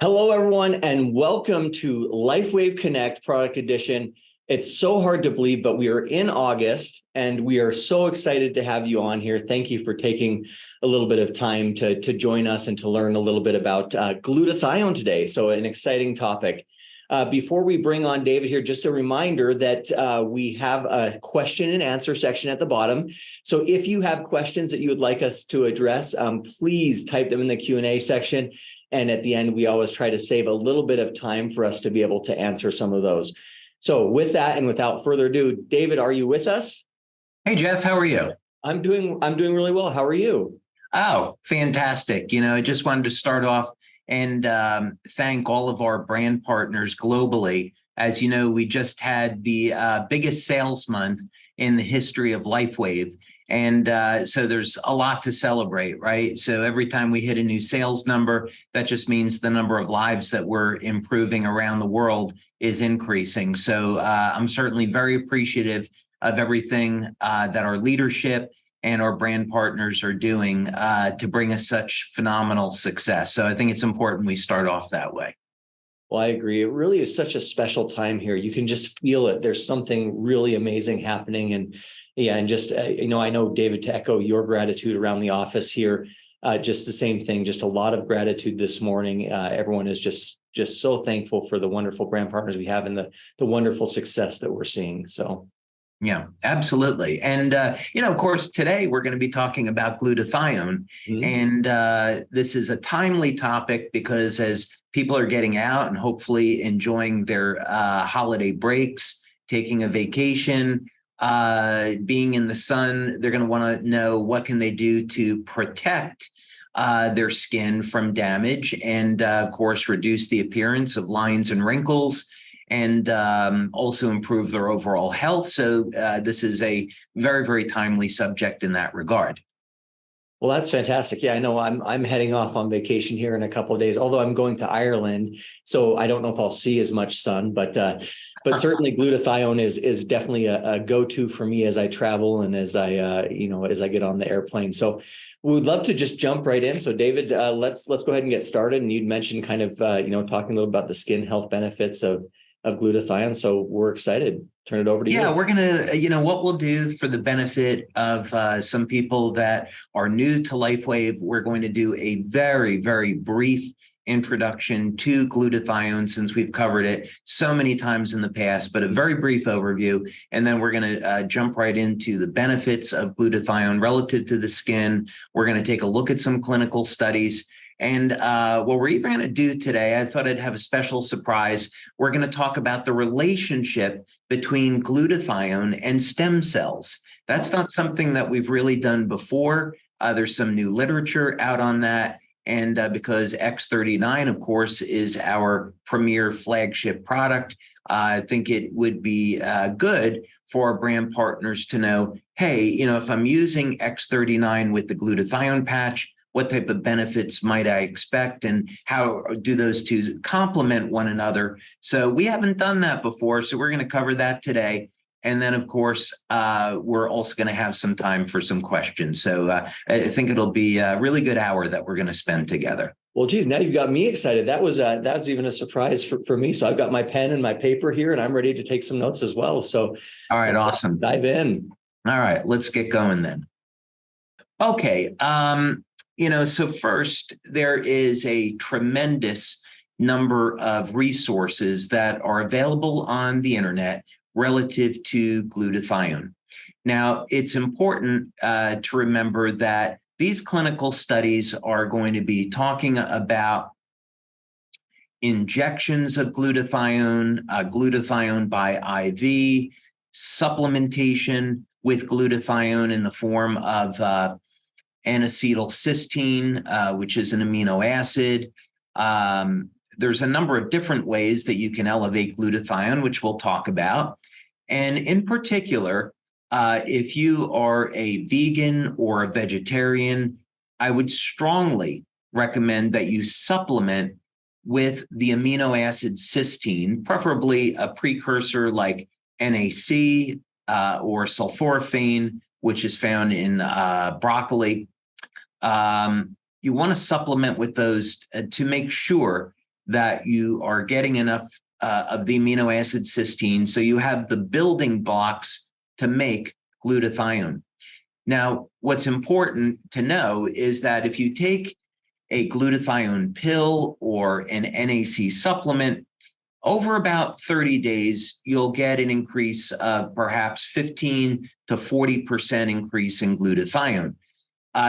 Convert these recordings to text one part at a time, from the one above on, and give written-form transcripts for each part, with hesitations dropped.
Hello, everyone, and welcome to LifeWave Connect Product Edition. It's so hard to believe, but we are in August, and we are so excited to have you on here. Thank you for taking a little bit of time to join us and to learn a little bit about glutathione today. So an exciting topic. Before we bring on David here, just a reminder that we have a question and answer section at the bottom. So if you have questions that you would like us to address, please type them in the Q&A section. And at the end, we always try to save a little bit of time for us to be able to answer some of those. So with that, and without further ado, David, are you with us? Hey, Jeff, how are you? I'm doing really well. How are you? Oh, fantastic. I just wanted to start off and thank all of our brand partners globally. As you know, we just had the biggest sales month in the history of LifeWave. And so there's a lot to celebrate, right? So every time we hit a new sales number, that just means the number of lives that we're improving around the world is increasing. So I'm certainly very appreciative of everything that our leadership and our brand partners are doing to bring us such phenomenal success. So I think it's important we start off that way. Well, I agree. It really is such a special time here. You can just feel it. There's something really amazing happening. And yeah, and just, I know, David, to echo your gratitude around the office here, just the same thing, just a lot of gratitude this morning. Everyone is just so thankful for the wonderful brand partners we have and the wonderful success that we're seeing. So. Yeah, absolutely. And, of course, today we're going to be talking about glutathione. Mm-hmm. And this is a timely topic because as people are getting out and hopefully enjoying their holiday breaks, taking a vacation, being in the sun, they're going to want to know what can they do to protect their skin from damage and, of course, reduce the appearance of lines and wrinkles and also improve their overall health. So this is a very, very timely subject in that regard. Well, that's fantastic. Yeah, I know I'm heading off on vacation here in a couple of days, although I'm going to Ireland. So I don't know if I'll see as much sun, but certainly glutathione is definitely a go-to for me as I travel and as I get on the airplane. So we would love to just jump right in. So David, let's go ahead and get started. And you'd mentioned kind of talking a little about the skin health benefits of glutathione. So we're excited. Turn it over to you. Yeah, we're going to, what we'll do for the benefit of some people that are new to LifeWave, we're going to do a very, very brief introduction to glutathione since we've covered it so many times in the past, but a very brief overview. And then we're going to jump right into the benefits of glutathione relative to the skin. We're going to take a look at some clinical studies. And what we're even going to do today, I thought I'd have a special surprise. We're going to talk about the relationship between glutathione and stem cells. That's not something that we've really done before. There's some new literature out on that. And because X39, of course, is our premier flagship product, I think it would be good for our brand partners to know, hey, if I'm using X39 with the glutathione patch, what type of benefits might I expect and how do those two complement one another? So we haven't done that before. So we're going to cover that today. And then, of course, we're also going to have some time for some questions. So I think it'll be a really good hour that we're going to spend together. Well, geez, now you've got me excited. That was even a surprise for me. So I've got my pen and my paper here and I'm ready to take some notes as well. So all right, awesome. Dive in. All right, let's get going then. Okay. So first, there is a tremendous number of resources that are available on the internet relative to glutathione. Now, it's important to remember that these clinical studies are going to be talking about injections of glutathione, glutathione by IV, supplementation with glutathione in the form of N-acetylcysteine, which is an amino acid. There's a number of different ways that you can elevate glutathione, which we'll talk about. And in particular, if you are a vegan or a vegetarian, I would strongly recommend that you supplement with the amino acid cysteine, preferably a precursor like NAC or sulforaphane, which is found in broccoli. You want to supplement with those to make sure that you are getting enough of the amino acid cysteine, so you have the building blocks to make glutathione. Now, what's important to know is that if you take a glutathione pill or an NAC supplement, over about 30 days, you'll get an increase of perhaps 15 to 40% increase in glutathione.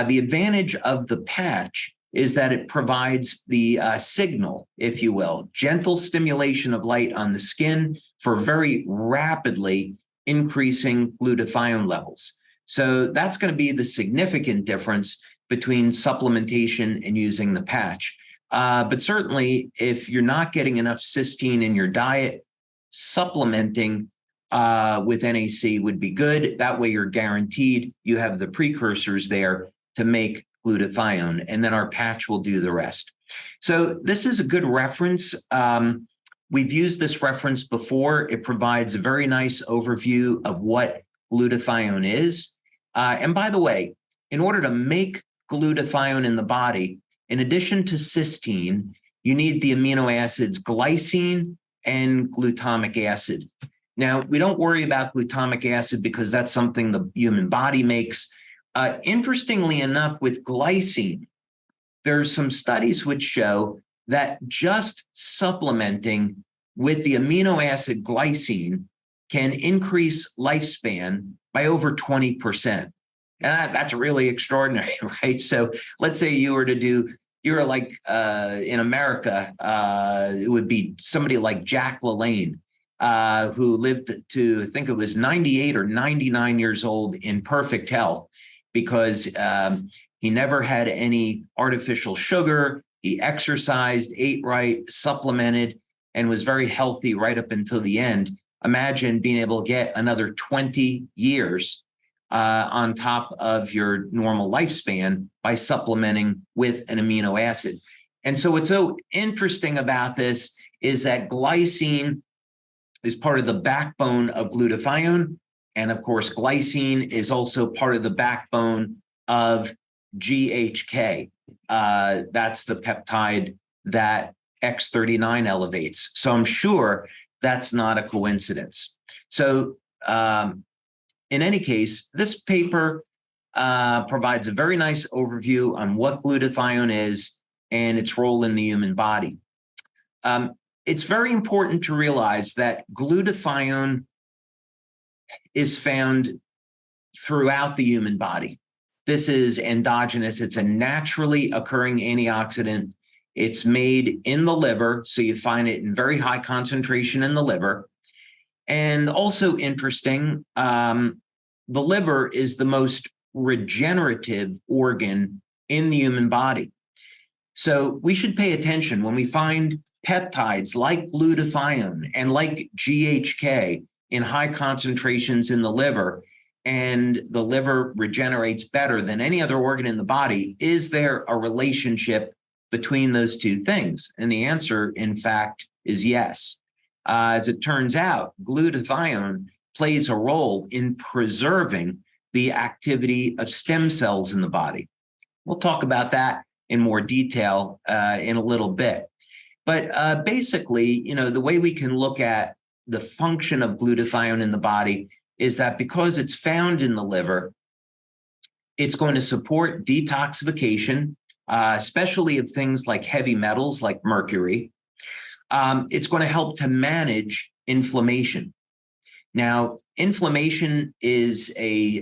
The advantage of the patch is that it provides the signal, if you will, gentle stimulation of light on the skin for very rapidly increasing glutathione levels. So that's going to be the significant difference between supplementation and using the patch. But certainly, if you're not getting enough cysteine in your diet, supplementing with NAC would be good. That way, you're guaranteed you have the precursors there to make glutathione, and then our patch will do the rest. So this is a good reference. We've used this reference before. It provides a very nice overview of what glutathione is. And by the way, in order to make glutathione in the body, in addition to cysteine, you need the amino acids glycine and glutamic acid. Now, we don't worry about glutamic acid because that's something the human body makes. Interestingly enough, with glycine, there's some studies which show that just supplementing with the amino acid glycine can increase lifespan by over 20%. And that's really extraordinary, right? So let's say you're like in America, it would be somebody like Jack LaLanne, who lived to, I think it was 98 or 99 years old in perfect health because he never had any artificial sugar. He exercised, ate right, supplemented, and was very healthy right up until the end. Imagine being able to get another 20 years on top of your normal lifespan by supplementing with an amino acid. And so what's so interesting about this is that glycine is part of the backbone of glutathione. And of course, glycine is also part of the backbone of GHK. That's the peptide that X39 elevates. So I'm sure that's not a coincidence. So in any case, this paper provides a very nice overview on what glutathione is and its role in the human body. It's very important to realize that glutathione is found throughout the human body. This is endogenous. It's a naturally occurring antioxidant. It's made in the liver, so you find it in very high concentration in the liver. And also interesting, the liver is the most regenerative organ in the human body. So we should pay attention when we find peptides like glutathione and like GHK in high concentrations in the liver, and the liver regenerates better than any other organ in the body. Is there a relationship between those two things? And the answer, in fact, is yes. As it turns out, glutathione plays a role in preserving the activity of stem cells in the body. We'll talk about that in more detail in a little bit. But basically, the way we can look at the function of glutathione in the body is that because it's found in the liver, it's going to support detoxification, especially of things like heavy metals like mercury. It's going to help to manage inflammation. Now, inflammation is a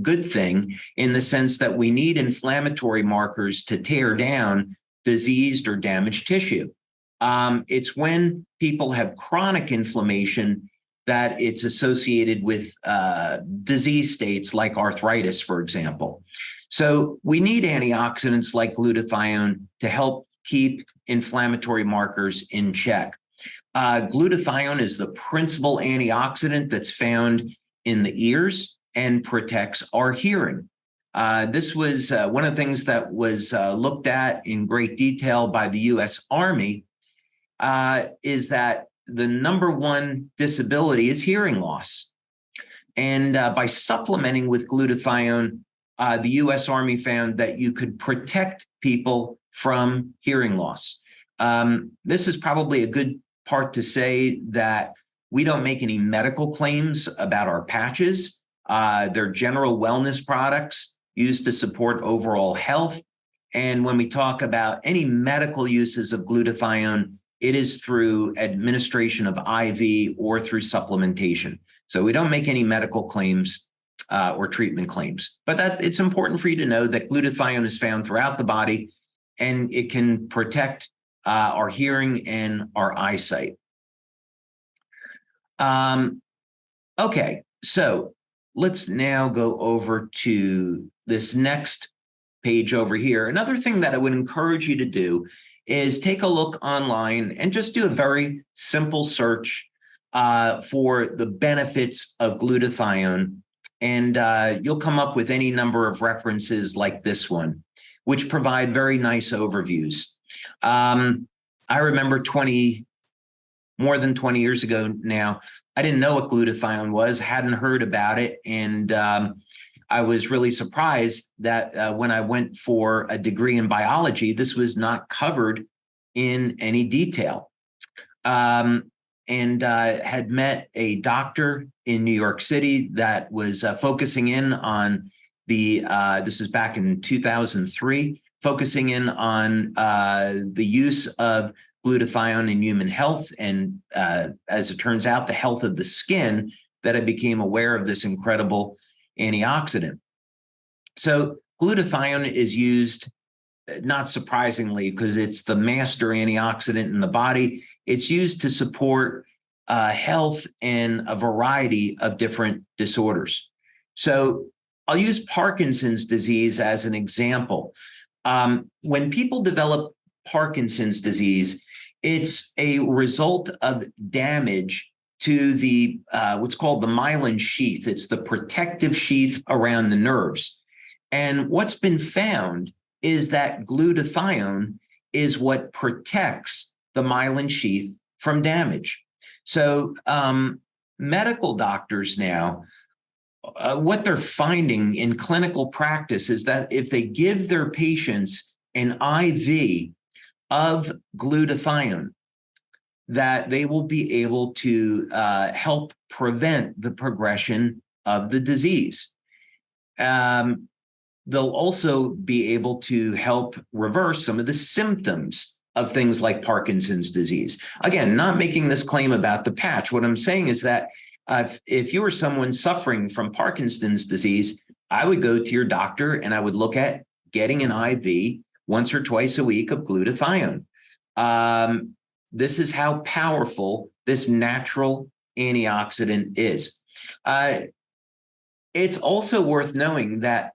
good thing in the sense that we need inflammatory markers to tear down diseased or damaged tissue. It's when people have chronic inflammation that it's associated with disease states like arthritis, for example. So we need antioxidants like glutathione to help keep inflammatory markers in check. Glutathione is the principal antioxidant that's found in the ears and protects our hearing. This was one of the things that was looked at in great detail by the U.S. Army, is that the number one disability is hearing loss. And by supplementing with glutathione, the U.S. Army found that you could protect people from hearing loss. This is probably a good part to say that we don't make any medical claims about our patches. They're general wellness products used to support overall health. And when we talk about any medical uses of glutathione, it is through administration of IV or through supplementation. So we don't make any medical claims or treatment claims. But that it's important for you to know that glutathione is found throughout the body, and it can protect our hearing and our eyesight. Okay, so let's now go over to this next page over here. Another thing that I would encourage you to do is take a look online and just do a very simple search for the benefits of glutathione. And you'll come up with any number of references like this one, which provide very nice overviews. I remember more than 20 years ago now, I didn't know what glutathione was, hadn't heard about it. And I was really surprised that when I went for a degree in biology, this was not covered in any detail. And had met a doctor in New York City that was focusing in on this is back in 2003, focusing in on the use of glutathione in human health. And as it turns out, the health of the skin, that I became aware of this incredible antioxidant. So glutathione is used, not surprisingly, because it's the master antioxidant in the body. It's used to support health in a variety of different disorders. So I'll use Parkinson's disease as an example. When people develop Parkinson's disease, it's a result of damage to the what's called the myelin sheath. It's the protective sheath around the nerves. And what's been found is that glutathione is what protects the myelin sheath from damage. So medical doctors now, what they're finding in clinical practice is that if they give their patients an IV of glutathione, that they will be able to help prevent the progression of the disease. They'll also be able to help reverse some of the symptoms of things like Parkinson's disease. Again, not making this claim about the patch. What I'm saying is that if you were someone suffering from Parkinson's disease, I would go to your doctor and I would look at getting an IV once or twice a week of glutathione. This is how powerful this natural antioxidant is. It's also worth knowing that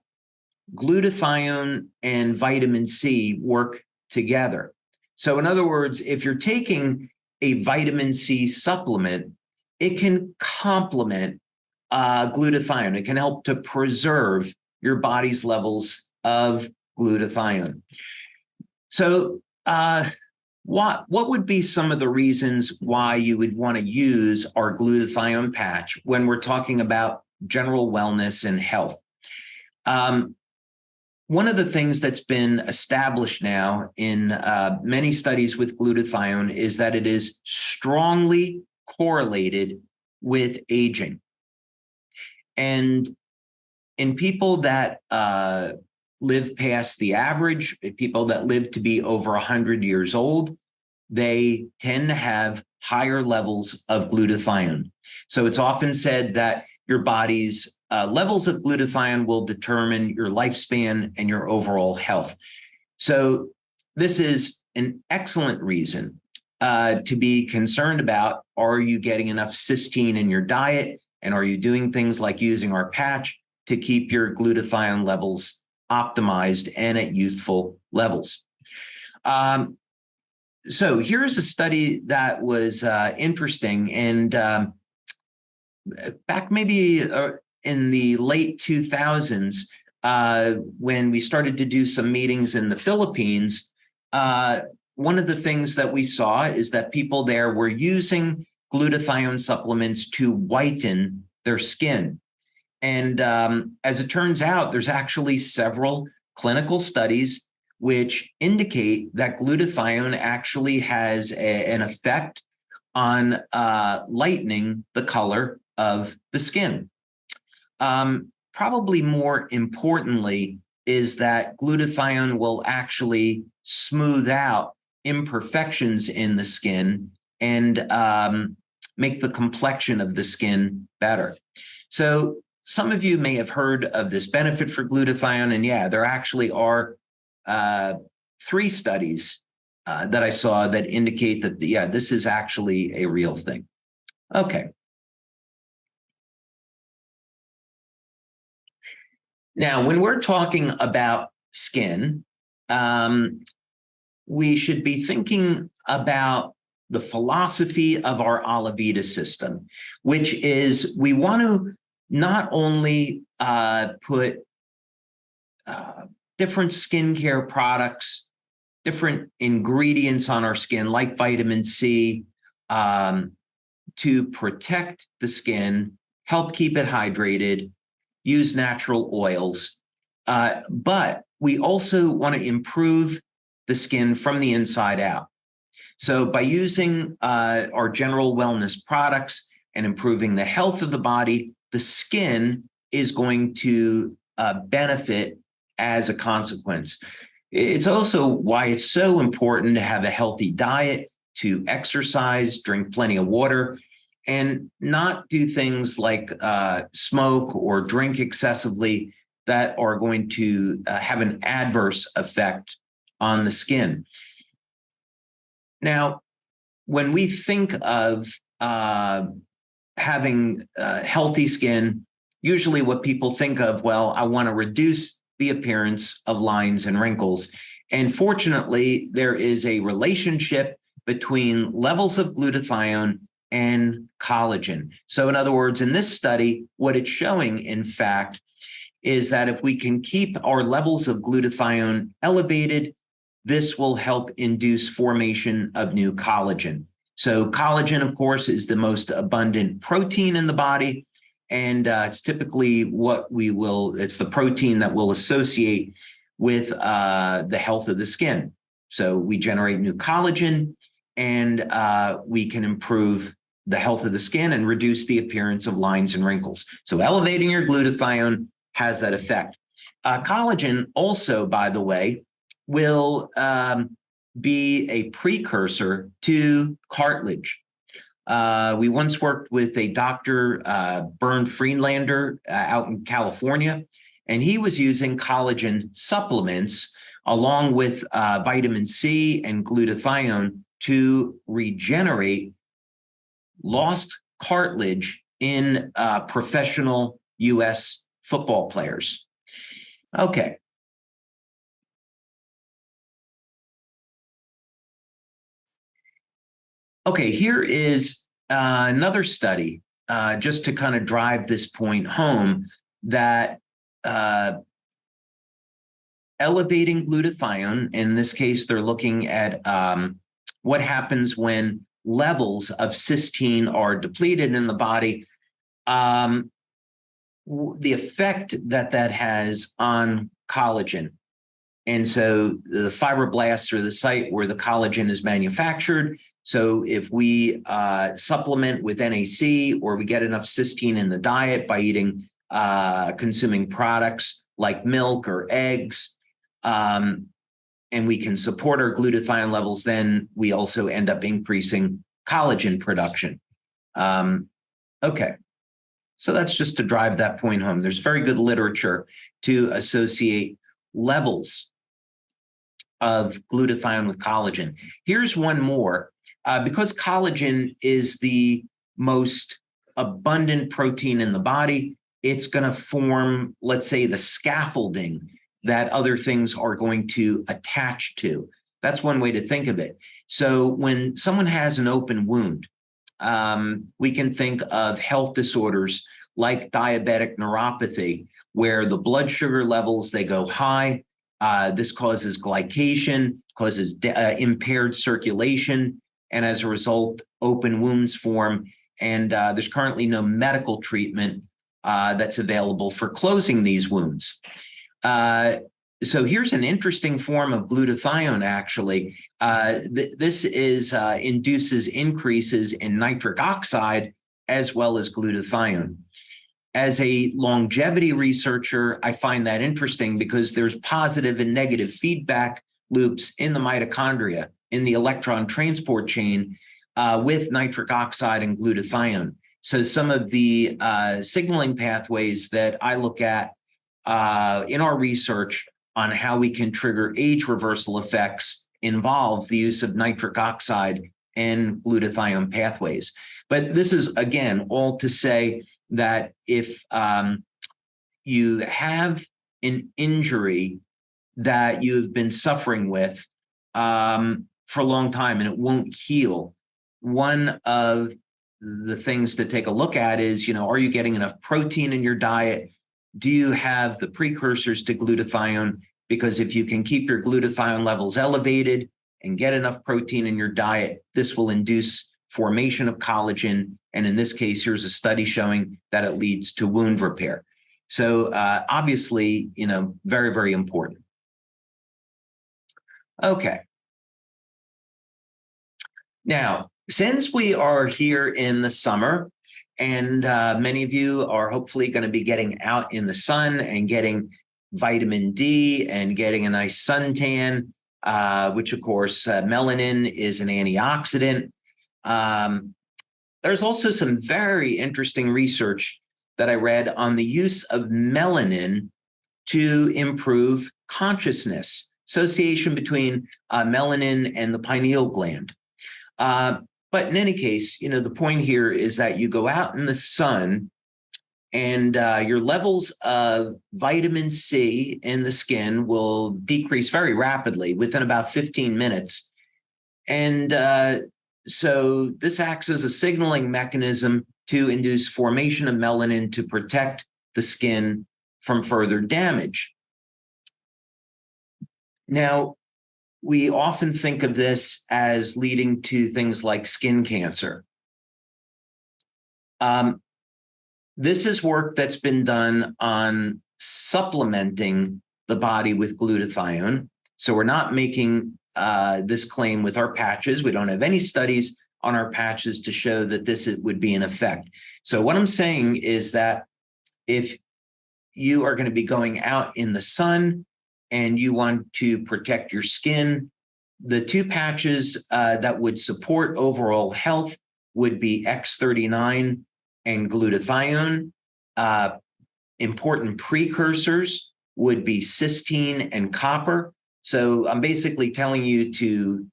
glutathione and vitamin C work together. So in other words, if you're taking a vitamin C supplement, it can complement glutathione. It can help to preserve your body's levels of glutathione. So what would be some of the reasons why you would want to use our glutathione patch when we're talking about general wellness and health? One of the things that's been established now in many studies with glutathione is that it is strongly correlated with aging. And in people that live past the average, people that live to be over 100 years old, they tend to have higher levels of glutathione. So it's often said that your body's levels of glutathione will determine your lifespan and your overall health. So this is an excellent reason to be concerned about, are you getting enough cysteine in your diet? And are you doing things like using our patch to keep your glutathione levels optimized and at youthful levels? So here's a study that was interesting. And back maybe in the late 2000s, when we started to do some meetings in the Philippines, one of the things that we saw is that people there were using glutathione supplements to whiten their skin. And as it turns out, there's actually several clinical studies which indicate that glutathione actually has an effect on lightening the color of the skin. Probably more importantly is that glutathione will actually smooth out imperfections in the skin and make the complexion of the skin better. So some of you may have heard of this benefit for glutathione, and yeah, there actually are 3 studies that I saw that indicate that, yeah, this is actually a real thing. Okay. Now, when we're talking about skin, we should be thinking about the philosophy of our Alavita system, which is we want to not only put different skincare products, different ingredients on our skin, like vitamin C, to protect the skin, help keep it hydrated, use natural oils, but we also want to improve the skin from the inside out. So by using our general wellness products and improving the health of the body, the skin is going to benefit as a consequence. It's also why it's so important to have a healthy diet, to exercise, drink plenty of water, and not do things like smoke or drink excessively that are going to have an adverse effect on the skin. Now, when we think of having healthy skin, usually what people think of, well, I want to reduce the appearance of lines and wrinkles. And fortunately, there is a relationship between levels of glutathione and collagen. So in other words, in this study, what it's showing, in fact, is that if we can keep our levels of glutathione elevated, this will help induce formation of new collagen. So collagen, of course, is the most abundant protein in the body. And it's typically it's the protein that will associate with the health of the skin. So we generate new collagen, and we can improve the health of the skin and reduce the appearance of lines and wrinkles. So elevating your glutathione has that effect. Collagen also, by the way, will be a precursor to cartilage. We once worked with a Dr. Bernd Friedlander out in California, and he was using collagen supplements along with vitamin C and glutathione to regenerate lost cartilage in professional U.S. football players. Okay. Okay, here is another study just to kind of drive this point home that elevating glutathione, in this case, they're looking at what happens when levels of cysteine are depleted in the body, the effect that that has on collagen. And so the fibroblasts are the site where the collagen is manufactured. So if we supplement with NAC, or we get enough cysteine in the diet by eating, consuming products like milk or eggs, and we can support our glutathione levels, then we also end up increasing collagen production. Okay, so that's just to drive that point home. There's very good literature to associate levels of glutathione with collagen. Here's one more. Because collagen is the most abundant protein in the body, it's going to form, let's say, the scaffolding that other things are going to attach to. That's one way to think of it. So when someone has an open wound, we can think of health disorders like diabetic neuropathy, where the blood sugar levels, they go high. This causes glycation, causes impaired circulation, and as a result, open wounds form. And there's currently no medical treatment that's available for closing these wounds. So here's an interesting form of glutathione, actually. This induces increases in nitric oxide as well as glutathione. As a longevity researcher, I find that interesting because there's positive and negative feedback loops in the mitochondria, in the electron transport chain, with nitric oxide and glutathione. So some of the signaling pathways that I look at in our research on how we can trigger age reversal effects involve the use of nitric oxide and glutathione pathways. But this is, again, all to say that if you have an injury that you've been suffering with for a long time and it won't heal, one of the things to take a look at is, are you getting enough protein in your diet? Do you have the precursors to glutathione? Because if you can keep your glutathione levels elevated and get enough protein in your diet, this will induce formation of collagen. And in this case, here's a study showing that it leads to wound repair. So obviously, very, very important. Okay. Now, since we are here in the summer, and many of you are hopefully going to be getting out in the sun and getting vitamin D and getting a nice suntan, which of course, melanin is an antioxidant. There's also some very interesting research that I read on the use of melanin to improve consciousness, association between melanin and the pineal gland. But in any case, the point here is that you go out in the sun and your levels of vitamin C in the skin will decrease very rapidly within about 15 minutes. And so this acts as a signaling mechanism to induce formation of melanin to protect the skin from further damage. Now, we often think of this as leading to things like skin cancer. This is work that's been done on supplementing the body with glutathione. So we're not making this claim with our patches. We don't have any studies on our patches to show that this would be an effect. So what I'm saying is that if you are going to be going out in the sun and you want to protect your skin, the two patches that would support overall health would be X39 and glutathione. Important precursors would be cysteine and copper. So I'm basically telling you to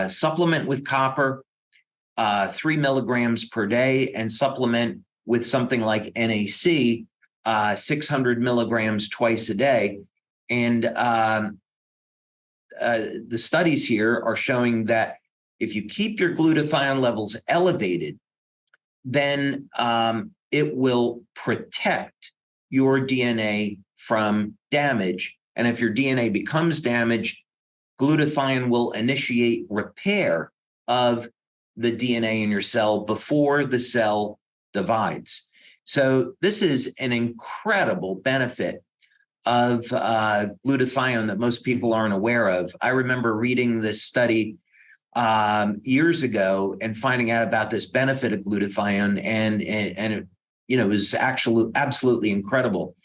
supplement with copper 3 milligrams per day and supplement with something like NAC 600 milligrams twice a day. And the studies here are showing that if you keep your glutathione levels elevated, then it will protect your DNA from damage. And if your DNA becomes damaged, glutathione will initiate repair of the DNA in your cell before the cell divides. So this is an incredible benefit of glutathione that most people aren't aware of. I remember reading this study years ago and finding out about this benefit of glutathione, and it was actually absolutely incredible.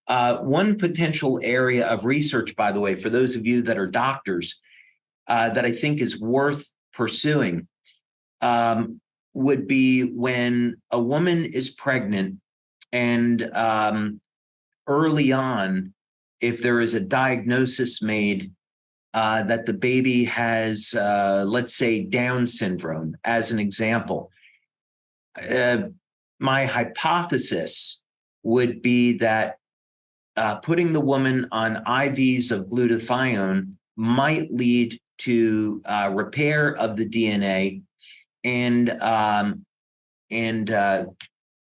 One potential area of research, by the way, for those of you that are doctors, that I think is worth pursuing would be when a woman is pregnant and early on, if there is a diagnosis made that the baby has, let's say, Down syndrome, as an example, my hypothesis would be that putting the woman on IVs of glutathione might lead to repair of the DNA and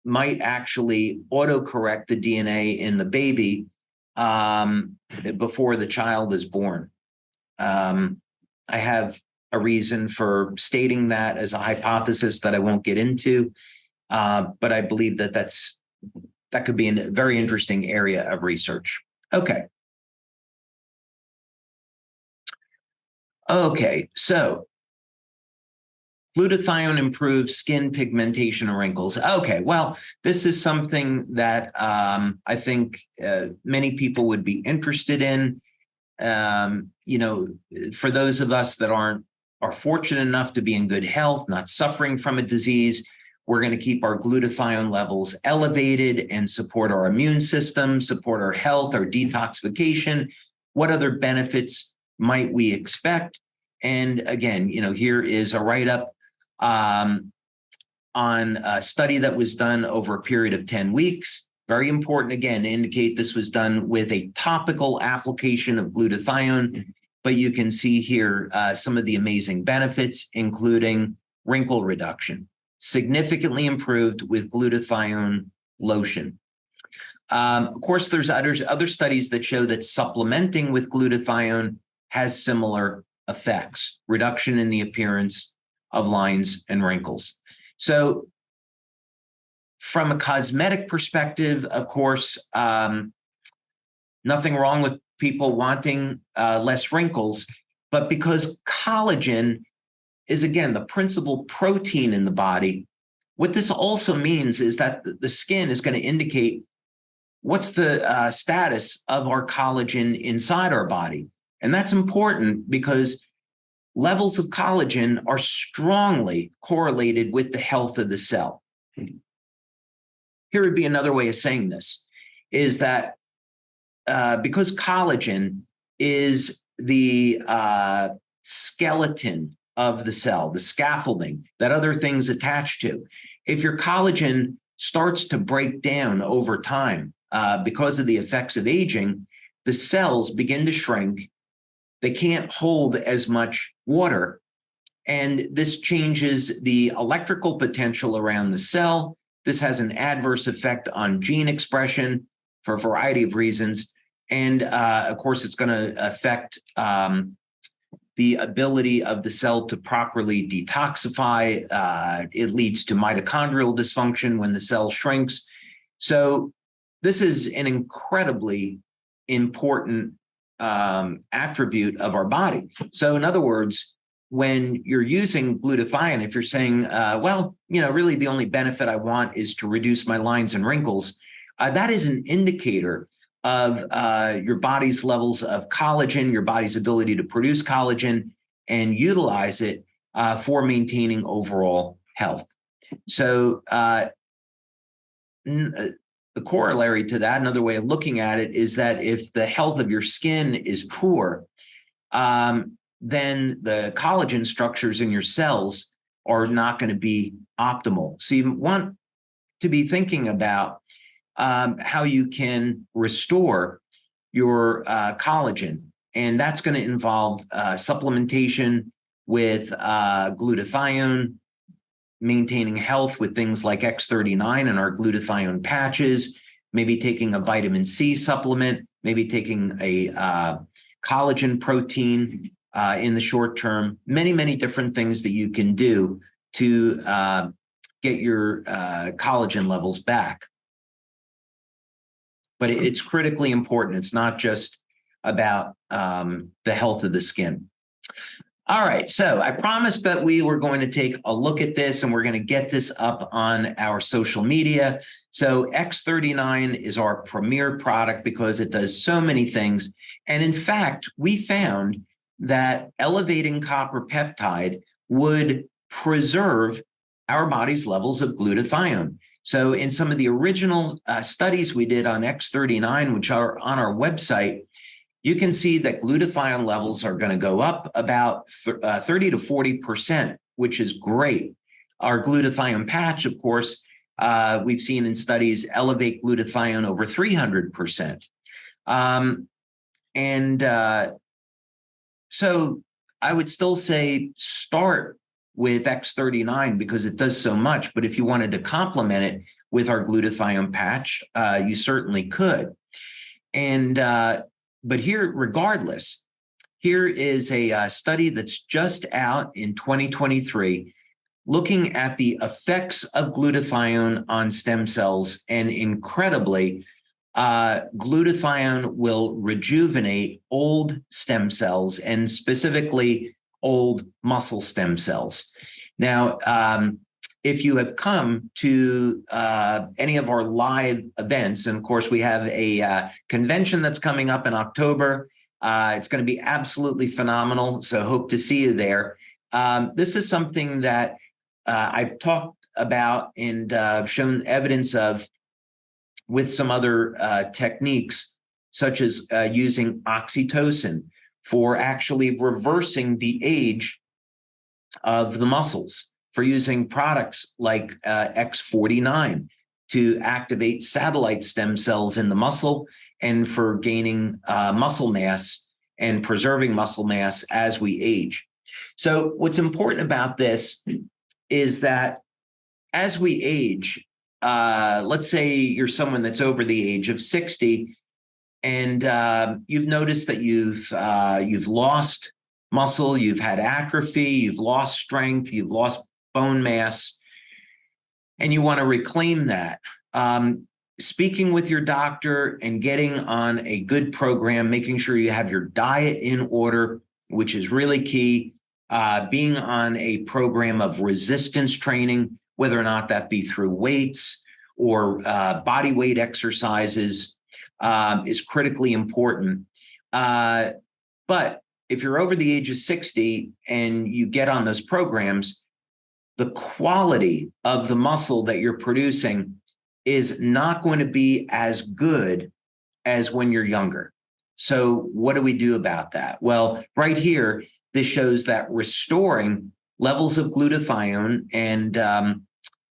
might actually autocorrect the DNA in the baby before the child is born. I have a reason for stating that as a hypothesis that I won't get into, but I believe that that could be a very interesting area of research. Okay. Okay, so glutathione improves skin pigmentation and wrinkles. Okay, well, this is something that I think many people would be interested in. For those of us that are fortunate enough to be in good health, not suffering from a disease, we're going to keep our glutathione levels elevated and support our immune system, support our health, our detoxification. What other benefits might we expect? And again, here is a write-up on a study that was done over a period of 10 weeks. Very important, again, to indicate this was done with a topical application of glutathione, but you can see here some of the amazing benefits, including wrinkle reduction, significantly improved with glutathione lotion. Of course, there's other studies that show that supplementing with glutathione has similar effects, reduction in the appearance of lines and wrinkles. So from a cosmetic perspective, of course, nothing wrong with people wanting less wrinkles, but because collagen is, again, the principal protein in the body, what this also means is that the skin is going to indicate what's the status of our collagen inside our body. And that's important because levels of collagen are strongly correlated with the health of the cell. Here would be another way of saying this, is that because collagen is the skeleton of the cell, the scaffolding that other things attach to, if your collagen starts to break down over time because of the effects of aging, the cells begin to shrink. They can't hold as much water. And this changes the electrical potential around the cell. This has an adverse effect on gene expression for a variety of reasons. And of course, it's going to affect the ability of the cell to properly detoxify. It leads to mitochondrial dysfunction when the cell shrinks. So this is an incredibly important attribute of our body. So in other words, when you're using glutathione, if you're saying, really the only benefit I want is to reduce my lines and wrinkles, that is an indicator of your body's levels of collagen, your body's ability to produce collagen and utilize it for maintaining overall health. So the corollary to that, another way of looking at it, is that if the health of your skin is poor, then the collagen structures in your cells are not going to be optimal. So you want to be thinking about how you can restore your collagen. And that's going to involve supplementation with glutathione, maintaining health with things like X39 and our glutathione patches, maybe taking a vitamin C supplement, maybe taking a collagen protein in the short term, many different things that you can do to get your collagen levels back. But it's critically important. It's not just about the health of the skin. All right, so I promised that we were going to take a look at this and we're going to get this up on our social media. So X39 is our premier product because it does so many things. And in fact, we found that elevating copper peptide would preserve our body's levels of glutathione. So in some of the original studies we did on X39, which are on our website, you can see that glutathione levels are going to go up about 30 to 40%, which is great. Our glutathione patch, of course, we've seen in studies elevate glutathione over 300%. So I would still say start with X39 because it does so much. But if you wanted to complement it with our glutathione patch, you certainly could. But here, regardless, here is a study that's just out in 2023 looking at the effects of glutathione on stem cells. And incredibly, glutathione will rejuvenate old stem cells and specifically old muscle stem cells. Now, if you have come to any of our live events, and of course we have a convention that's coming up in October, it's going to be absolutely phenomenal. So hope to see you there. This is something that I've talked about and shown evidence of with some other techniques, such as using oxytocin for actually reversing the age of the muscles, for using products like X49 to activate satellite stem cells in the muscle, and for gaining muscle mass and preserving muscle mass as we age. So what's important about this is that as we age, let's say you're someone that's over the age of 60, and you've noticed that you've lost muscle, you've had atrophy, you've lost strength, you've lost bone mass, and you want to reclaim that. Speaking with your doctor and getting on a good program, making sure you have your diet in order, which is really key. Being on a program of resistance training, whether or not that be through weights or body weight exercises, is critically important. But if you're over the age of 60 and you get on those programs, the quality of the muscle that you're producing is not going to be as good as when you're younger. So what do we do about that? Well, right here, this shows that restoring levels of glutathione, and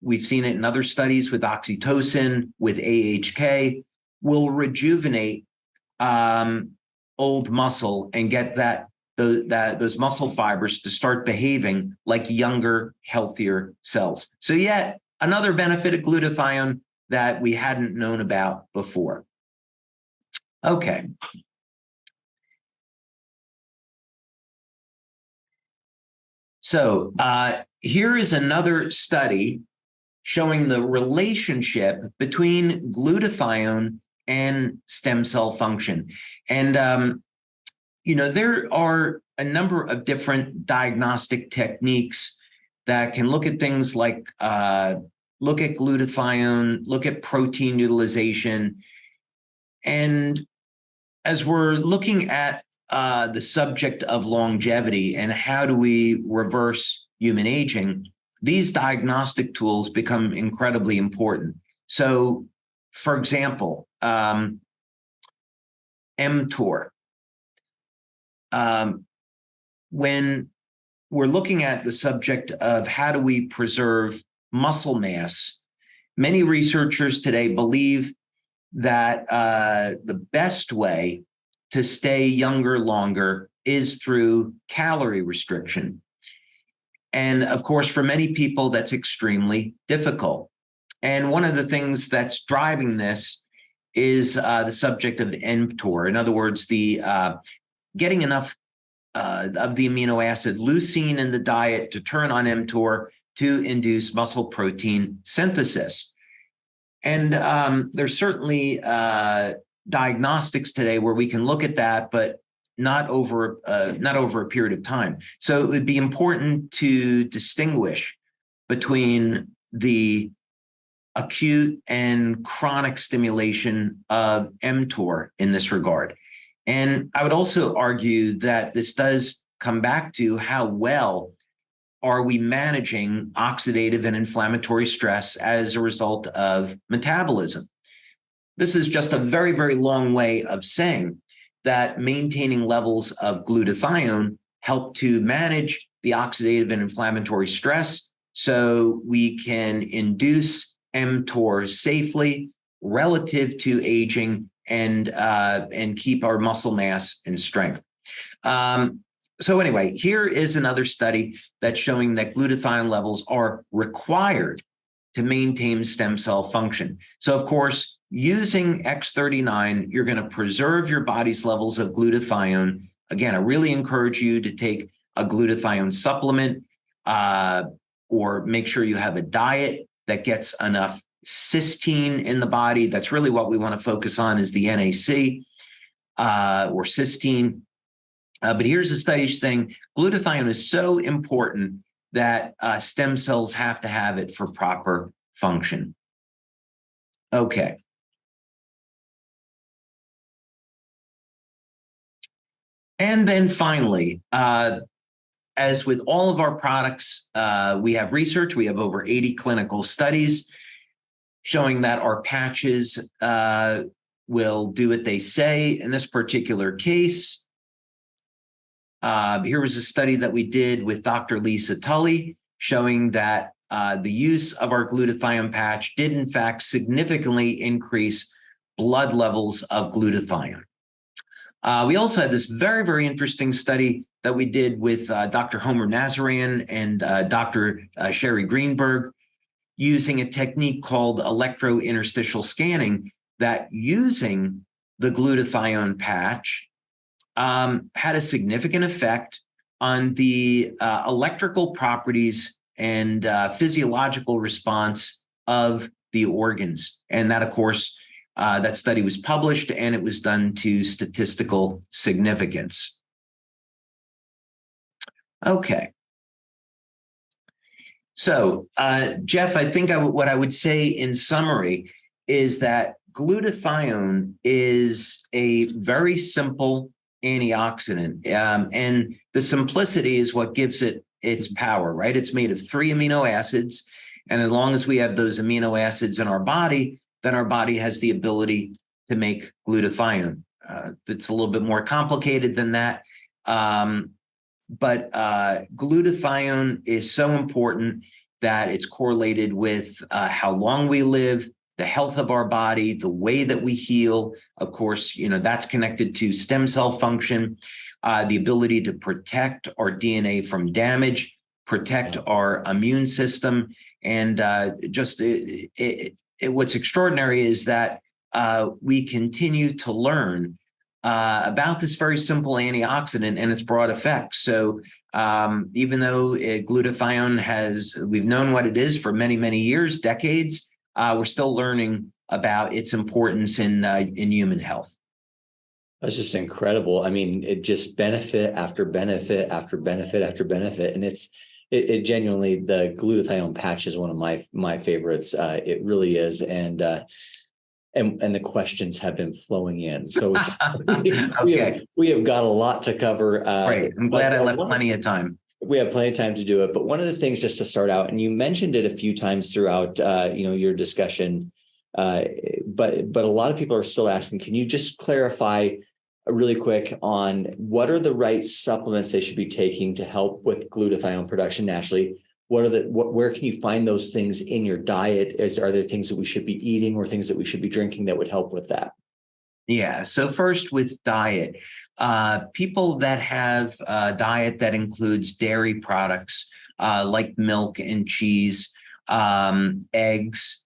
we've seen it in other studies with oxytocin, with AHK, will rejuvenate old muscle and get those muscle fibers to start behaving like younger, healthier cells. So yet another benefit of glutathione that we hadn't known about before. Okay. So here is another study showing the relationship between glutathione and stem cell function. And there are a number of different diagnostic techniques that can look at things like look at glutathione, look at protein utilization. And as we're looking at the subject of longevity and how do we reverse human aging, these diagnostic tools become incredibly important. So, for example, mTOR. When we're looking at the subject of how do we preserve muscle mass, many researchers today believe that the best way to stay younger longer is through calorie restriction. And of course, for many people, that's extremely difficult. And one of the things that's driving this is the subject of mTOR. In other words, the getting enough of the amino acid leucine in the diet to turn on mTOR to induce muscle protein synthesis. And there's certainly diagnostics today where we can look at that, but not over a period of time. So it would be important to distinguish between the acute and chronic stimulation of mTOR in this regard. And I would also argue that this does come back to how well are we managing oxidative and inflammatory stress as a result of metabolism. This is just a very, very long way of saying that maintaining levels of glutathione help to manage the oxidative and inflammatory stress so we can induce mTOR safely relative to aging and keep our muscle mass and strength. So anyway, here is another study that's showing that glutathione levels are required to maintain stem cell function. So of course, using X39, you're going to preserve your body's levels of glutathione. Again, I really encourage you to take a glutathione supplement or make sure you have a diet that gets enough cysteine in the body. That's really what we want to focus on, is the NAC or cysteine. But here's a study saying glutathione is so important that stem cells have to have it for proper function. Okay. And then finally, as with all of our products, we have research. We have over 80 clinical studies showing that our patches will do what they say. In this particular case, here was a study that we did with Dr. Lisa Tully showing that the use of our glutathione patch did in fact significantly increase blood levels of glutathione. We also had this very, very interesting study that we did with Dr. Homer Nazarian and Dr. Sherry Greenberg using a technique called electrointerstitial scanning that using the glutathione patch had a significant effect on the electrical properties and physiological response of the organs. And that, of course, that study was published and it was done to statistical significance. Okay. So, Jeff, I think what I would say in summary is that glutathione is a very simple antioxidant. And the simplicity is what gives it its power, right? It's made of 3 amino acids. And as long as we have those amino acids in our body, then our body has the ability to make glutathione. It's a little bit more complicated than that. But glutathione is so important that it's correlated with how long we live, the health of our body, the way that we heal. Of course, that's connected to stem cell function, the ability to protect our DNA from damage, protect our immune system. And what's extraordinary is that we continue to learn about this very simple antioxidant and its broad effects. So even though glutathione we've known what it is for many, many years, decades, we're still learning about its importance in human health. That's just incredible. I mean, it just benefit after benefit after benefit after benefit. And it genuinely, the glutathione patch is one of my favorites. It really is. And the questions have been flowing in. So we have got a lot to cover. Right. I'm glad I left plenty of time. We have plenty of time to do it. But one of the things just to start out, and you mentioned it a few times throughout your discussion, but a lot of people are still asking, can you just clarify really quick on what are the right supplements they should be taking to help with glutathione production naturally? Where can you find those things in your diet? Are there things that we should be eating or things that we should be drinking that would help with that? Yeah. So first with diet, people that have a diet that includes dairy products like milk and cheese, eggs,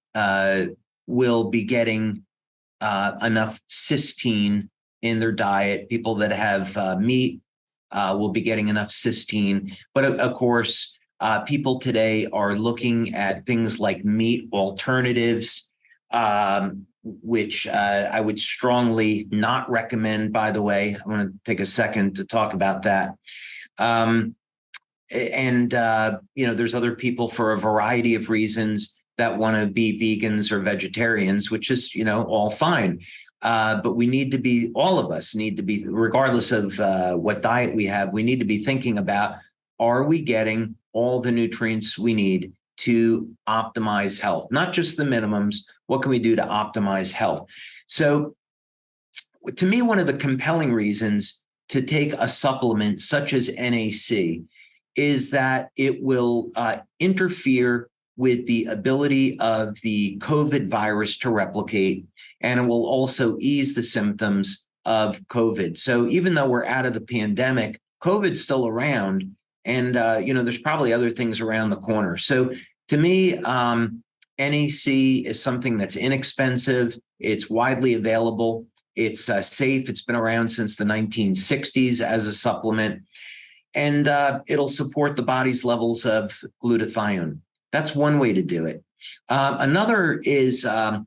will be getting enough cysteine in their diet. People that have meat will be getting enough cysteine. But of course, people today are looking at things like meat alternatives, which I would strongly not recommend, by the way. I want to take a second to talk about that. There's other people for a variety of reasons that want to be vegans or vegetarians, which is, all fine. But all of us need to be, regardless of what diet we have, we need to be thinking about, are we getting all the nutrients we need to optimize health? Not just the minimums. What can we do to optimize health? So to me, one of the compelling reasons to take a supplement such as NAC is that it will interfere with the ability of the COVID virus to replicate, and it will also ease the symptoms of COVID. So even though we're out of the pandemic, COVID's still around, and there's probably other things around the corner. So to me, NAC is something that's inexpensive. It's widely available. It's safe. It's been around since the 1960s as a supplement, and it'll support the body's levels of glutathione. That's one way to do it. Another is a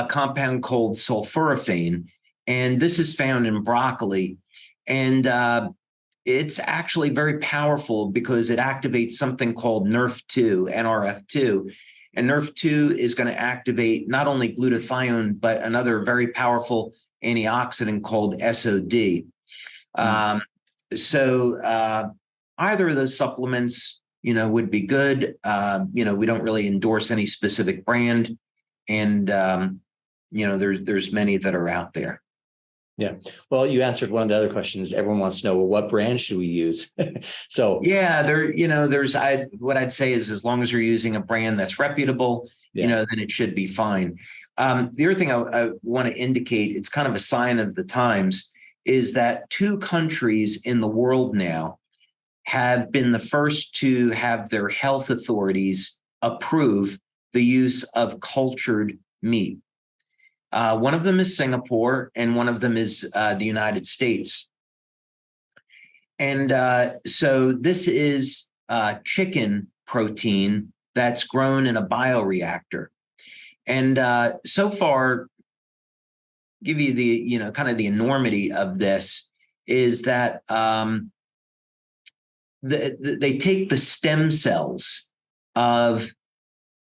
compound called sulforaphane, and this is found in broccoli. And it's actually very powerful because it activates something called NRF2, NRF2. And NRF2 is going to activate not only glutathione, but another very powerful antioxidant called SOD. So either of those supplements, would be good. We don't really endorse any specific brand. And, there's many that are out there. Yeah. Well, you answered one of the other questions. Everyone wants to know, well, what brand should we use? So yeah, what I'd say is as long as you're using a brand that's reputable, then it should be fine. The other thing I want to indicate, it's kind of a sign of the times, is that 2 countries in the world now have been the first to have their health authorities approve the use of cultured meat. One of them is Singapore, and one of them is the United States. And so this is chicken protein that's grown in a bioreactor. And so far, give you the, kind of the enormity of this is that they take the stem cells of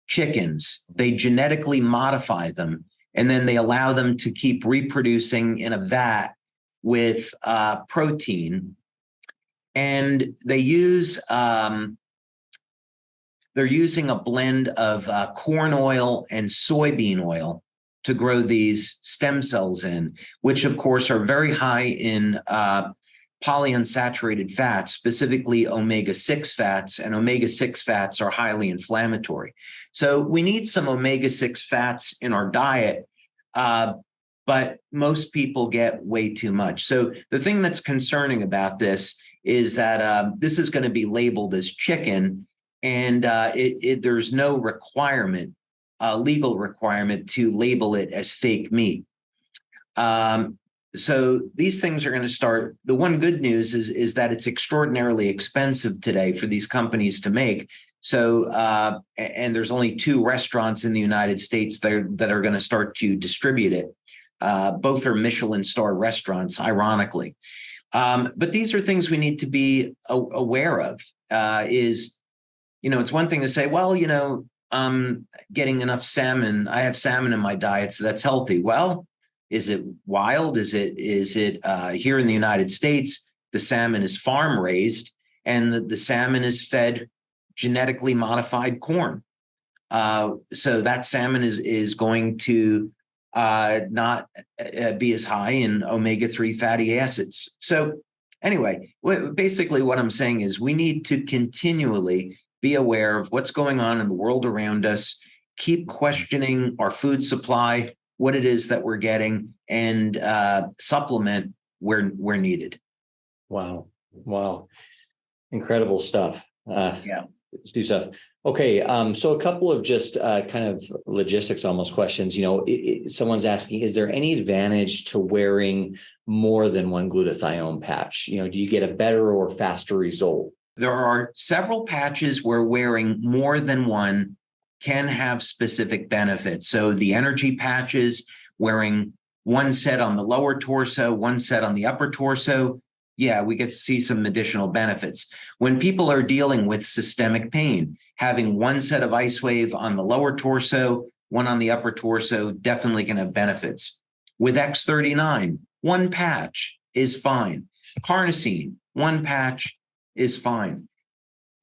chickens, they genetically modify them, and then they allow them to keep reproducing in a vat with protein. And they use, they're using a blend of corn oil and soybean oil to grow these stem cells in, which of course are very high in polyunsaturated fats, specifically omega-6 fats, and omega-6 fats are highly inflammatory. So we need some omega-6 fats in our diet, but most people get way too much. So the thing that's concerning about this is that this is going to be labeled as chicken, and there's no requirement, legal requirement to label it as fake meat. So these things are going to start. The one good news is that it's extraordinarily expensive today for these companies to make. So, and there's only 2 restaurants in the United States that are going to start to distribute it. Both are Michelin star restaurants, ironically. But these are things we need to be aware of. It's one thing to say, well, I'm getting enough salmon. I have salmon in my diet, so that's healthy. Well, is it wild? Is it here in the United States, the salmon is farm raised and the salmon is fed genetically modified corn. So that salmon is going to not be as high in omega-3 fatty acids. So anyway, basically what I'm saying is we need to continually be aware of what's going on in the world around us, keep questioning our food supply, what it is that we're getting, and supplement where needed. Wow. Incredible stuff. Yeah. Let's do stuff. Okay. So a couple of just kind of logistics almost questions. Someone's asking, is there any advantage to wearing more than one glutathione patch? Do you get a better or faster result? There are several patches where wearing more than one can have specific benefits. So the energy patches, wearing one set on the lower torso, one set on the upper torso, yeah, we get to see some additional benefits. When people are dealing with systemic pain, having one set of LifeWave on the lower torso, one on the upper torso, definitely can have benefits. With X39, one patch is fine. Carnosine, one patch is fine.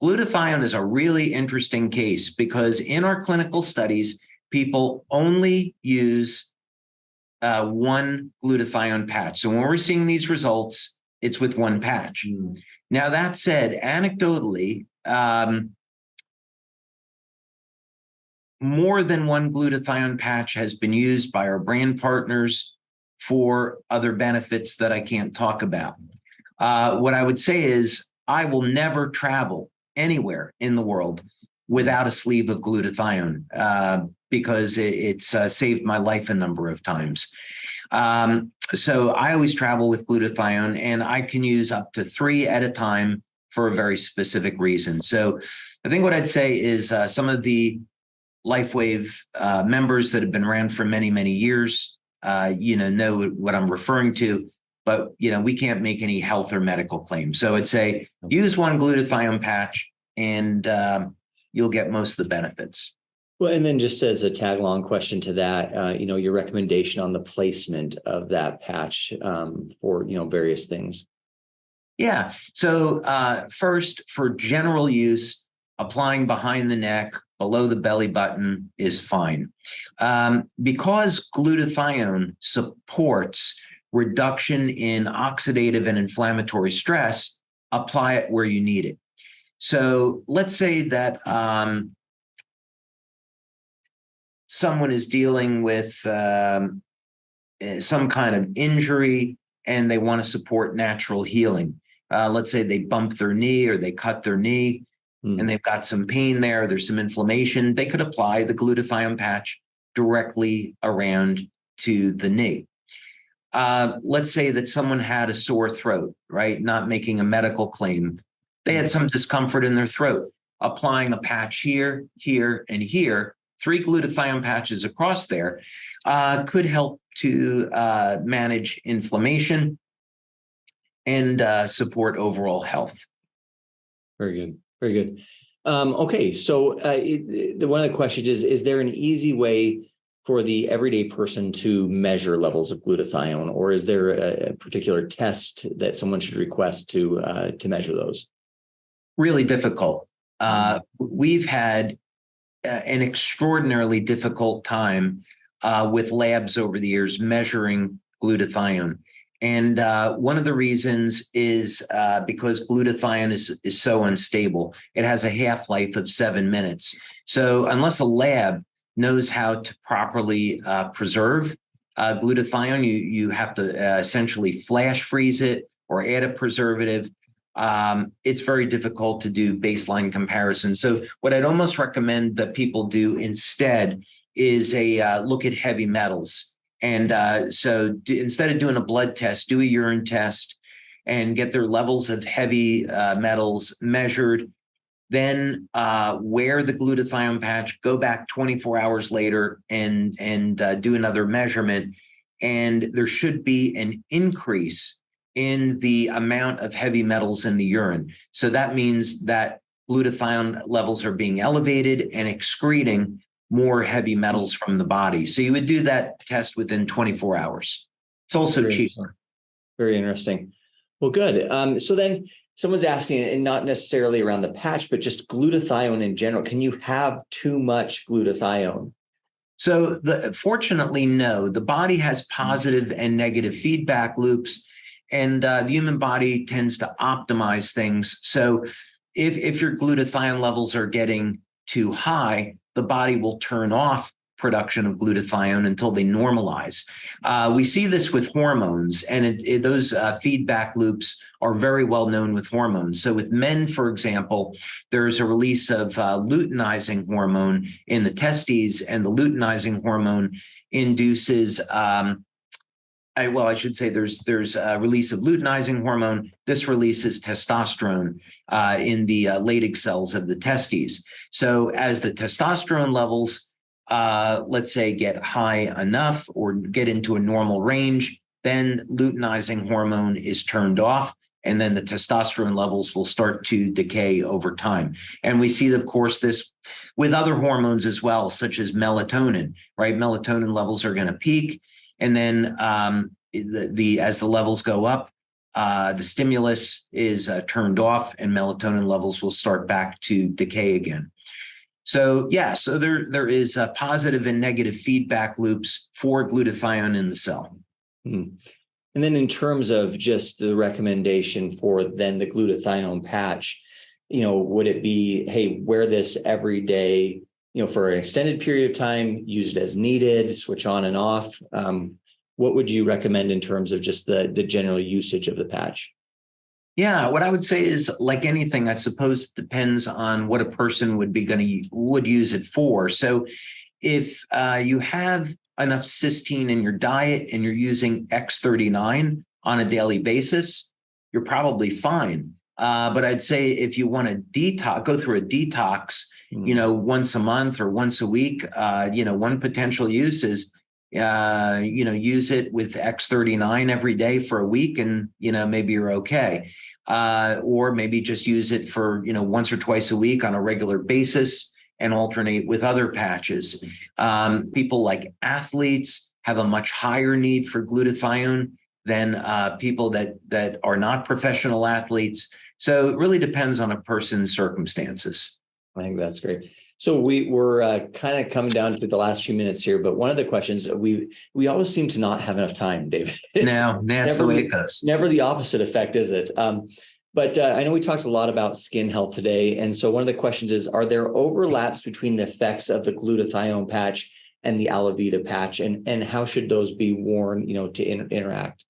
Glutathione is a really interesting case because in our clinical studies, people only use one glutathione patch. So when we're seeing these results, it's with one patch. Now, that said, anecdotally, more than one glutathione patch has been used by our brand partners for other benefits that I can't talk about. What I would say is I will never travel anywhere in the world without a sleeve of glutathione because it's saved my life a number of times. So I always travel with glutathione, and I can use up to 3 at a time for a very specific reason. So I think what I'd say is some of the LifeWave members that have been around for many, many years, know what I'm referring to. but we can't make any health or medical claims. So I'd say use one glutathione patch and you'll get most of the benefits. Well, and then just as a tag along question to that, your recommendation on the placement of that patch for, various things. Yeah. So first, for general use, applying behind the neck, below the belly button is fine. Because glutathione supports reduction in oxidative and inflammatory stress, apply it where you need it. So let's say that someone is dealing with some kind of injury and they want to support natural healing. Let's say they bump their knee or they cut their knee and they've got some pain there. There's some inflammation. They could apply the glutathione patch directly around to the knee. Let's say that someone had a sore throat, right? Not making a medical claim. They had some discomfort in their throat. Applying a patch here, here, and here, 3 glutathione patches across there could help to manage inflammation and support overall health. Very good. Very good. Okay. So one of the questions is there an easy way for the everyday person to measure levels of glutathione, or is there a particular test that someone should request to measure those? Really difficult. We've had an extraordinarily difficult time with labs over the years measuring glutathione. And one of the reasons is because glutathione is so unstable. It has a half-life of 7 minutes. So unless a lab knows how to properly preserve glutathione, you have to essentially flash freeze it or add a preservative. It's very difficult to do baseline comparisons. So what I'd almost recommend that people do instead is a look at heavy metals. And so instead of doing a blood test, do a urine test and get their levels of heavy metals measured. Then wear the glutathione patch, go back 24 hours later and do another measurement. And there should be an increase in the amount of heavy metals in the urine. So that means that glutathione levels are being elevated and excreting more heavy metals from the body. So you would do that test within 24 hours. It's also cheaper. Very interesting. Well, good. So then someone's asking, and not necessarily around the patch, but just glutathione in general. Can you have too much glutathione? So fortunately, no. The body has positive and negative feedback loops, and the human body tends to optimize things. So if your glutathione levels are getting too high, the body will turn off production of glutathione until they normalize. We see this with hormones, and those feedback loops are very well known with hormones. So with men, for example, there's a release of luteinizing hormone in the testes, and the luteinizing hormone induces I should say there's a release of luteinizing hormone. This releases testosterone in the Leydig cells of the testes. So as the testosterone levels, let's say, get high enough or get into a normal range, then luteinizing hormone is turned off, and then the testosterone levels will start to decay over time. And we see, of course, this with other hormones as well, such as melatonin, right? Melatonin levels are going to peak. And then as the levels go up, the stimulus is turned off and melatonin levels will start back to decay again. So so there is positive and negative feedback loops for glutathione in the cell. And then in terms of just the recommendation for then the glutathione patch, would it be, hey, wear this every day, for an extended period of time, use it as needed, switch on and off? What would you recommend in terms of just the general usage of the patch? Yeah, what I would say is, like anything, I suppose it depends on what a person would use it for. So if you have enough cysteine in your diet and you're using X39 on a daily basis, you're probably fine. But I'd say if you want to go through a detox, once a month or once a week, one potential use is use it with X39 every day for a week and, maybe you're okay. Or maybe just use it for, once or twice a week on a regular basis and alternate with other patches. People like athletes have a much higher need for glutathione than people that are not professional athletes. So it really depends on a person's circumstances. I think that's great. So we're kind of coming down to the last few minutes here, but one of the questions we always seem to not have enough time, David. No, that's the way it goes. Never the opposite effect, is it? But I know we talked a lot about skin health today, and so one of the questions is: are there overlaps between the effects of the glutathione patch and the aloe vera patch, and how should those be worn, to interact?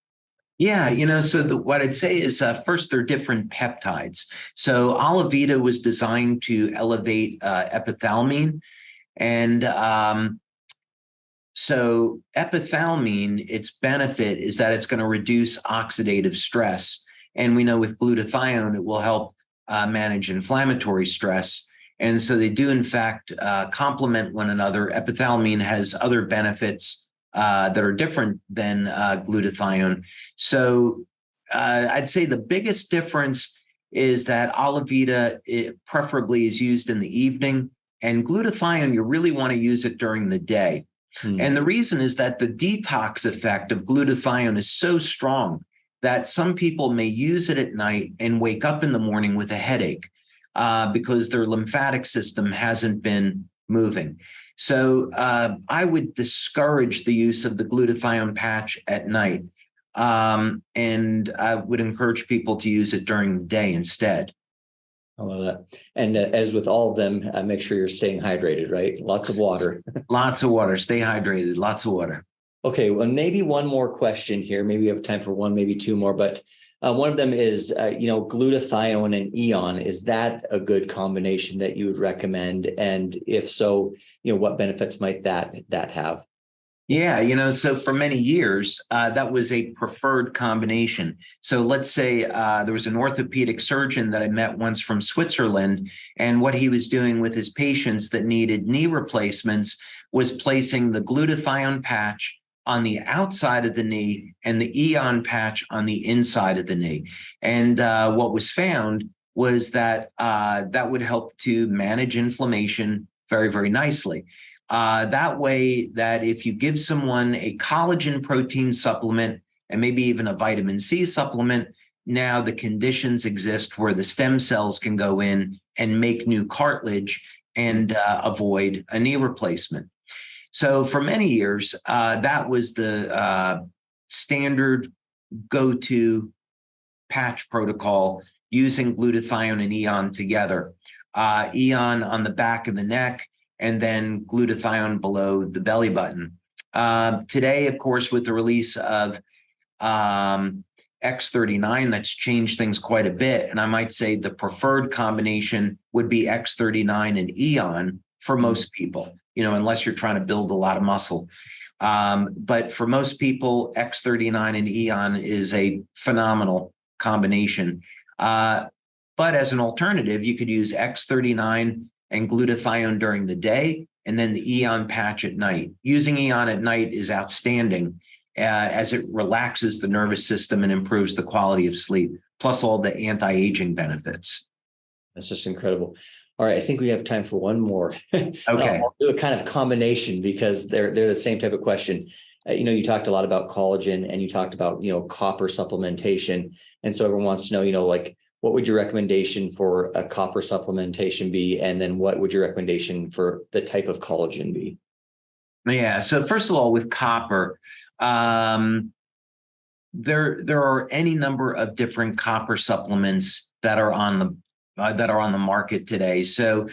Yeah, so what I'd say is first, they're different peptides. So aloe vera was designed to elevate epithalamine. And so epithalamine, its benefit is that it's going to reduce oxidative stress. And we know with glutathione, it will help manage inflammatory stress. And so they do, in fact, complement one another. Epithalamine has other benefits that are different than glutathione. So I'd say the biggest difference is that aloe vera preferably is used in the evening, and glutathione, you really want to use it during the day. And the reason is that the detox effect of glutathione is so strong that some people may use it at night and wake up in the morning with a headache because their lymphatic system hasn't been moving. So I would discourage the use of the glutathione patch at night. And I would encourage people to use it during the day instead. I love that. And as with all of them, make sure you're staying hydrated, right? Lots of water. Lots of water. Stay hydrated. Lots of water. Okay, well, maybe one more question here. Maybe we have time for one, maybe two more, but one of them is, glutathione and eon. Is that a good combination that you would recommend? And if so, what benefits might that have? Yeah, so for many years, that was a preferred combination. So let's say there was an orthopedic surgeon that I met once from Switzerland, and what he was doing with his patients that needed knee replacements was placing the glutathione patch on the outside of the knee and the eon patch on the inside of the knee. And what was found was that that would help to manage inflammation very, very nicely. That way that if you give someone a collagen protein supplement and maybe even a vitamin C supplement, now the conditions exist where the stem cells can go in and make new cartilage and avoid a knee replacement. So for many years, that was the standard go-to patch protocol using glutathione and eon together. Eon on the back of the neck, and then glutathione below the belly button. Today, of course, with the release of X39, that's changed things quite a bit. And I might say the preferred combination would be X39 and eon for most people, unless you're trying to build a lot of muscle. But for most people, X39 and eon is a phenomenal combination. But as an alternative, you could use X39 and glutathione during the day, and then the eon patch at night. Using eon at night is outstanding as it relaxes the nervous system and improves the quality of sleep, plus all the anti-aging benefits. That's just incredible. All right, I think we have time for one more. Okay. I'll do a kind of combination because they're the same type of question. You talked a lot about collagen and you talked about, copper supplementation. And so everyone wants to know, what would your recommendation for a copper supplementation be? And then what would your recommendation for the type of collagen be? Yeah. So first of all, with copper, there are any number of different copper supplements that are on the market today. So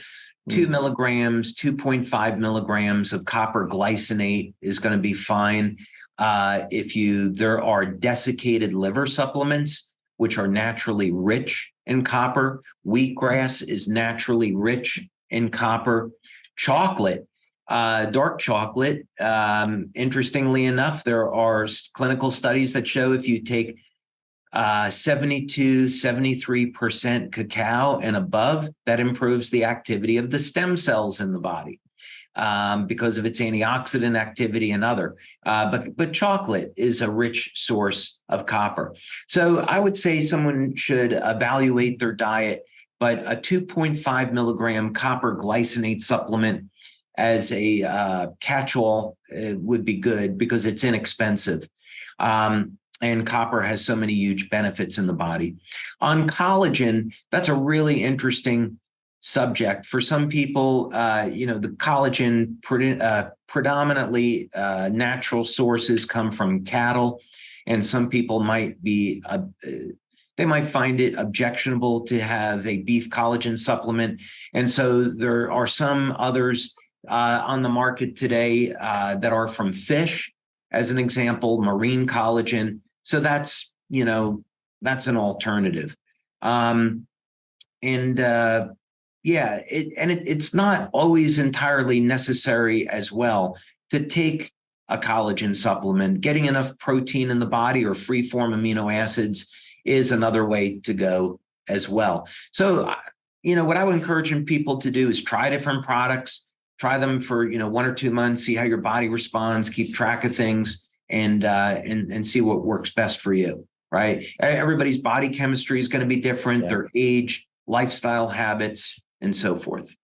2 milligrams, 2.5 milligrams of copper glycinate is going to be fine. There are desiccated liver supplements, which are naturally rich in copper. Wheatgrass is naturally rich in copper. Chocolate, dark chocolate, interestingly enough, there are clinical studies that show if you take 72, 73% cacao and above, that improves the activity of the stem cells in the body. because of its antioxidant activity and other. But chocolate is a rich source of copper. So I would say someone should evaluate their diet, but a 2.5 milligram copper glycinate supplement as a catch-all would be good because it's inexpensive. And copper has so many huge benefits in the body. On collagen, that's a really interesting subject. For some people, the collagen predominantly natural sources come from cattle, and some people might be they might find it objectionable to have a beef collagen supplement. And so there are some others on the market today that are from fish, as an example, marine collagen. So that's an alternative. It's not always entirely necessary as well to take a collagen supplement. Getting enough protein in the body or free form amino acids is another way to go as well. So, what I would encourage people to do is try different products, try them for, 1 or 2 months, see how your body responds, keep track of things, and see what works best for you, right? Everybody's body chemistry is going to be different, their age, lifestyle habits, and so forth.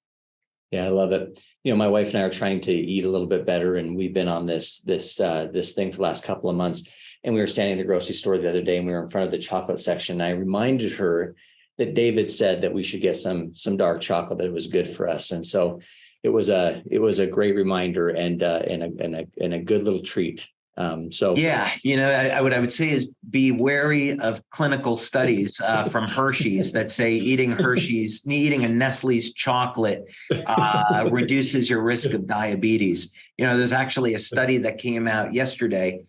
Yeah, I love it. My wife and I are trying to eat a little bit better, and we've been on this thing for the last couple of months. And we were standing at the grocery store the other day, and we were in front of the chocolate section. And I reminded her that David said that we should get some dark chocolate, that it was good for us. And so it was a great reminder and a good little treat. I would say is be wary of clinical studies from Hershey's that say eating a Nestle's chocolate reduces your risk of diabetes. There's actually a study that came out yesterday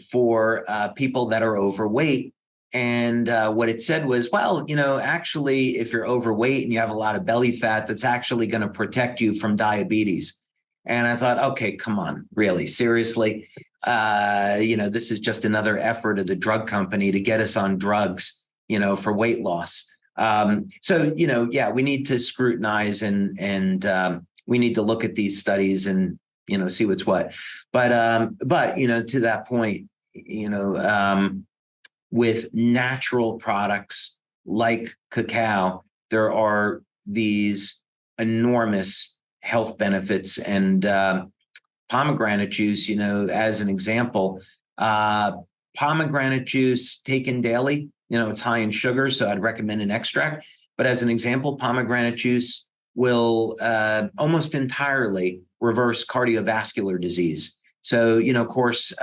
for people that are overweight. And what it said was, actually, if you're overweight and you have a lot of belly fat, that's actually going to protect you from diabetes. And I thought, okay, come on, really, seriously? This is just another effort of the drug company to get us on drugs, for weight loss. We need to scrutinize and we need to look at these studies and, see what's what. But to that point, with natural products like cacao, there are these enormous health benefits. And pomegranate juice, as an example, pomegranate juice taken daily, it's high in sugar, so I'd recommend an extract. But as an example, pomegranate juice will almost entirely reverse cardiovascular disease. So, of course,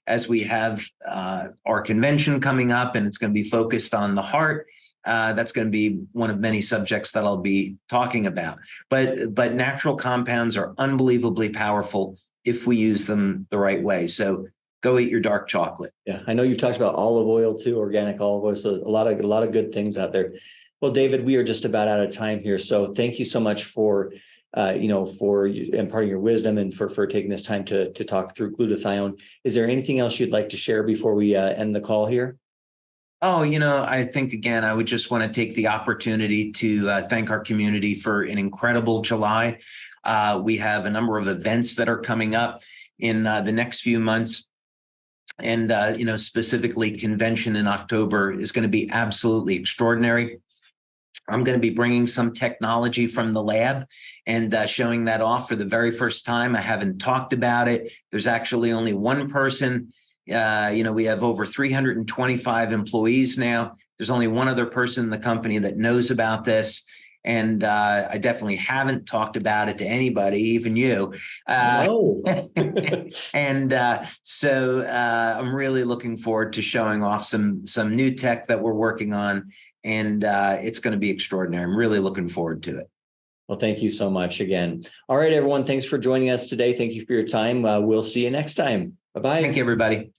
as we have our convention coming up and it's going to be focused on the heart, that's going to be one of many subjects that I'll be talking about. But natural compounds are unbelievably powerful if we use them the right way. So go eat your dark chocolate. Yeah, I know you've talked about olive oil too, organic olive oil. So a lot of good things out there. Well, David, we are just about out of time here. So thank you so much for imparting your wisdom and for taking this time to talk through glutathione. Is there anything else you'd like to share before we end the call here? Oh, I think, again, I would just want to take the opportunity to thank our community for an incredible July. We have a number of events that are coming up in the next few months. And, specifically convention in October is going to be absolutely extraordinary. I'm going to be bringing some technology from the lab and showing that off for the very first time. I haven't talked about it. There's actually only one person. We have over 325 employees now. There's only one other person in the company that knows about this. And I definitely haven't talked about it to anybody, even you. No. So I'm really looking forward to showing off some new tech that we're working on. And it's going to be extraordinary. I'm really looking forward to it. Well, thank you so much again. All right, everyone. Thanks for joining us today. Thank you for your time. We'll see you next time. Bye-bye. Thank you, everybody.